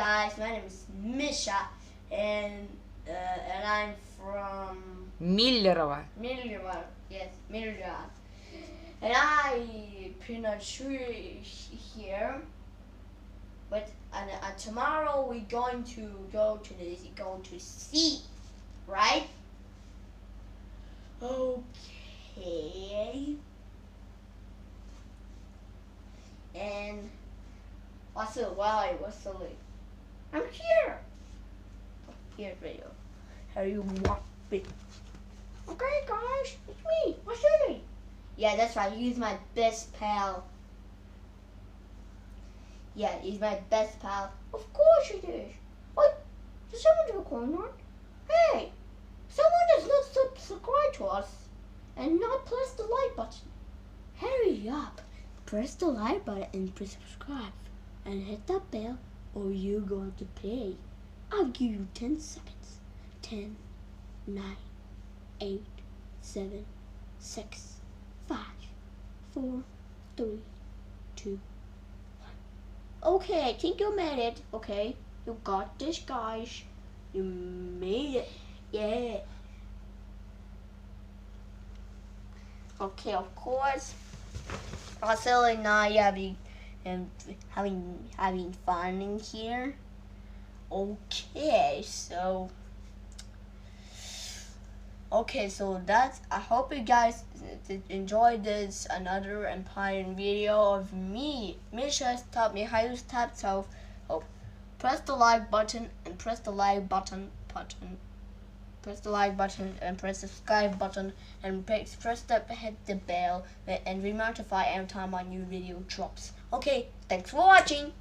guys, my name is Misha, and I'm from Миллерово. Yes, Miller. And I pretty much here. But tomorrow we're going to go to sea, right? Okay. And Vasily, I'm here. Here's video. How you want it? Okay, guys, it's me, Vasily. Yeah, that's right. He's my best pal. Yeah, he's my best pal. Of course it is. Wait, does someone do a corn on? Hey, someone does not subscribe to us and not press the like button. Hurry up. Press the like button and press subscribe. And hit that bell or you're going to pay. I'll give you 10 seconds. 10, 9, 8, 7, 6, 5, 4, 3, 2, Okay, I think you made it. Okay, you got this, guys. You made it. Yeah. Okay, of course. Vasily and I having fun in here. Okay, so that's. I hope you guys enjoyed this another empowering video of me. Misha taught me how to tap. So, press the like button and press the like button. Press the like button and press the subscribe button and hit the bell and be notified every time my new video drops. Okay, thanks for watching.